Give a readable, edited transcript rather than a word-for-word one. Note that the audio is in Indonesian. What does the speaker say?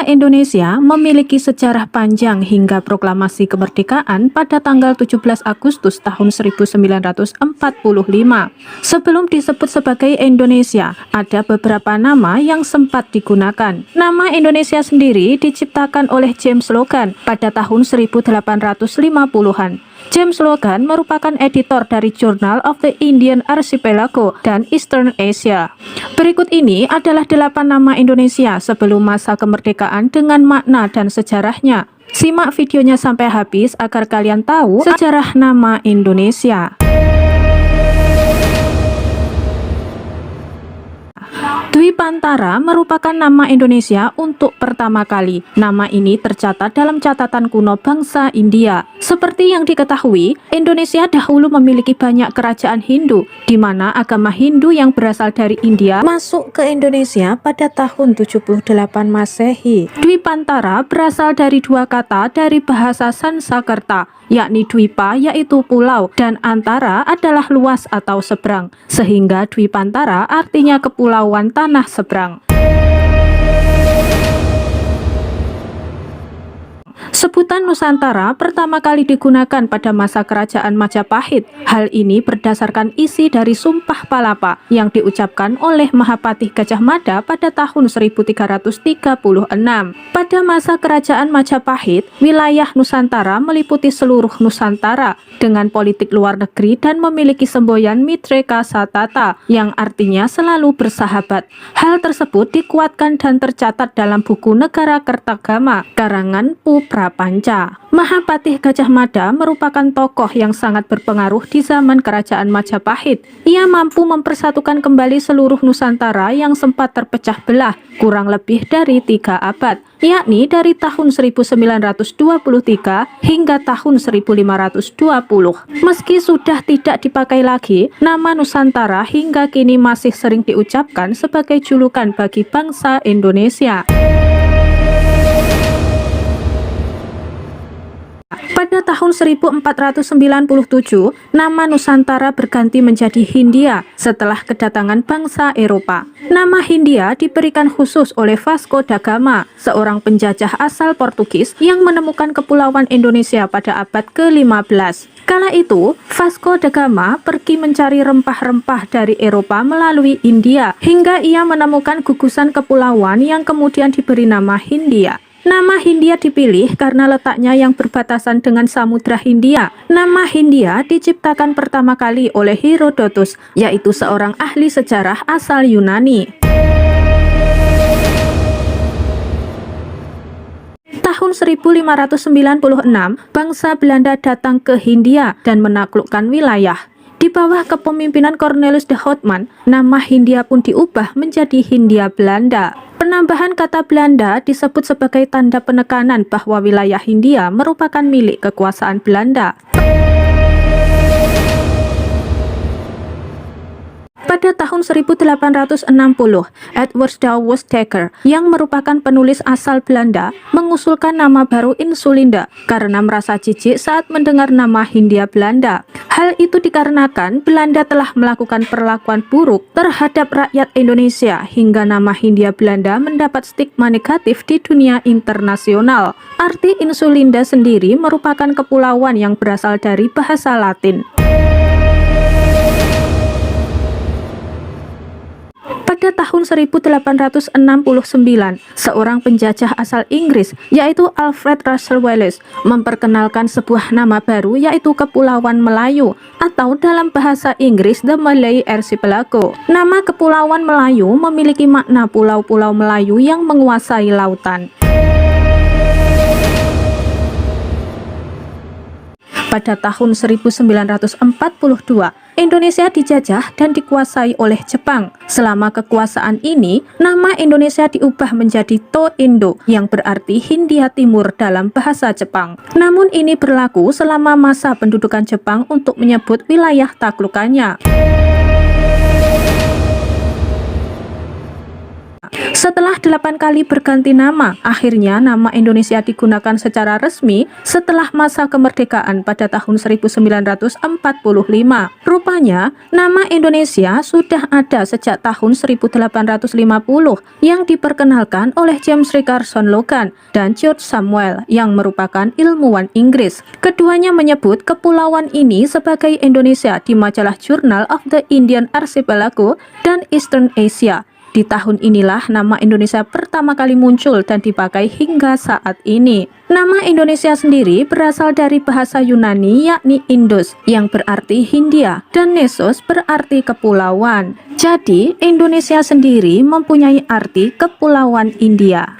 Bangsa Indonesia memiliki sejarah panjang hingga proklamasi kemerdekaan pada tanggal 17 Agustus tahun 1945. Sebelum disebut sebagai Indonesia, ada beberapa nama yang sempat digunakan. Nama Indonesia sendiri diciptakan oleh James Logan pada tahun 1850-an. James Logan merupakan editor dari Journal of the Indian Archipelago dan Eastern Asia. Berikut ini adalah 8 nama Indonesia sebelum masa kemerdekaan dengan makna dan sejarahnya. Simak videonya sampai habis agar kalian tahu sejarah nama Indonesia. Dwipantara merupakan nama Indonesia untuk pertama kali. Nama ini tercatat dalam catatan kuno bangsa India. Seperti yang diketahui, Indonesia dahulu memiliki banyak kerajaan Hindu, di mana agama Hindu yang berasal dari India masuk ke Indonesia pada tahun 78 Masehi. Dwipantara berasal dari dua kata dari bahasa Sanskerta, yakni Dwipa yaitu pulau dan antara adalah luas atau seberang, sehingga Dwipantara artinya kepulauan tanah seberang. Sebutan Nusantara pertama kali digunakan pada masa kerajaan Majapahit. Hal ini berdasarkan isi dari Sumpah Palapa yang diucapkan oleh Mahapatih Gajah Mada pada tahun 1336. Pada masa kerajaan Majapahit, wilayah Nusantara meliputi seluruh Nusantara dengan politik luar negeri dan memiliki semboyan Mitreka Satata yang artinya selalu bersahabat. Hal tersebut dikuatkan dan tercatat dalam buku Negara Kertagama karangan Puprapanca. Mahapatih Gajah Mada merupakan tokoh yang sangat berpengaruh di zaman kerajaan Majapahit. Ia mampu mempersatukan kembali seluruh Nusantara yang sempat terpecah belah kurang lebih dari 3 abad, yakni dari tahun 1923 hingga tahun 1520. Meski sudah tidak dipakai lagi, nama Nusantara hingga kini masih sering diucapkan sebagai julukan bagi bangsa Indonesia. Pada tahun 1497, nama Nusantara berganti menjadi Hindia setelah kedatangan bangsa Eropa. Nama Hindia diberikan khusus oleh Vasco da Gama, seorang penjajah asal Portugis yang menemukan kepulauan Indonesia pada abad ke-15. Kala itu, Vasco da Gama pergi mencari rempah-rempah dari Eropa melalui India, hingga ia menemukan gugusan kepulauan yang kemudian diberi nama Hindia. Nama Hindia dipilih karena letaknya yang berbatasan dengan Samudra Hindia. Nama Hindia diciptakan pertama kali oleh Herodotus, yaitu seorang ahli sejarah asal Yunani. Tahun 1596, bangsa Belanda datang ke Hindia dan menaklukkan wilayah. Di bawah kepemimpinan Cornelis de Houtman, nama Hindia pun diubah menjadi Hindia Belanda. Penambahan kata Belanda disebut sebagai tanda penekanan bahwa wilayah Hindia merupakan milik kekuasaan Belanda. Pada tahun 1860, Edward Douwes Dekker yang merupakan penulis asal Belanda mengusulkan nama baru Insulinda karena merasa jijik saat mendengar nama Hindia Belanda. Hal itu dikarenakan Belanda telah melakukan perlakuan buruk terhadap rakyat Indonesia hingga nama Hindia Belanda mendapat stigma negatif di dunia internasional. Arti Insulinda sendiri merupakan kepulauan yang berasal dari bahasa Latin. Pada tahun 1869, seorang penjajah asal Inggris, yaitu Alfred Russel Wallace, memperkenalkan sebuah nama baru yaitu Kepulauan Melayu, atau dalam bahasa Inggris The Malay Archipelago. Nama Kepulauan Melayu memiliki makna pulau-pulau Melayu yang menguasai lautan. Pada tahun 1942, Indonesia dijajah dan dikuasai oleh Jepang. Selama kekuasaan ini, nama Indonesia diubah menjadi To-Indo yang berarti Hindia Timur dalam bahasa Jepang. Namun ini berlaku selama masa pendudukan Jepang untuk menyebut wilayah taklukannya. Setelah 8 kali berganti nama, akhirnya nama Indonesia digunakan secara resmi setelah masa kemerdekaan pada tahun 1945. Rupanya, nama Indonesia sudah ada sejak tahun 1850 yang diperkenalkan oleh James Richardson Logan dan George Samuel yang merupakan ilmuwan Inggris. Keduanya menyebut kepulauan ini sebagai Indonesia di majalah Journal of the Indian Archipelago dan Eastern Asia. Di tahun inilah nama Indonesia pertama kali muncul dan dipakai hingga saat ini. Nama Indonesia sendiri berasal dari bahasa Yunani yakni Indus yang berarti Hindia dan Nesos berarti kepulauan. Jadi Indonesia sendiri mempunyai arti kepulauan India.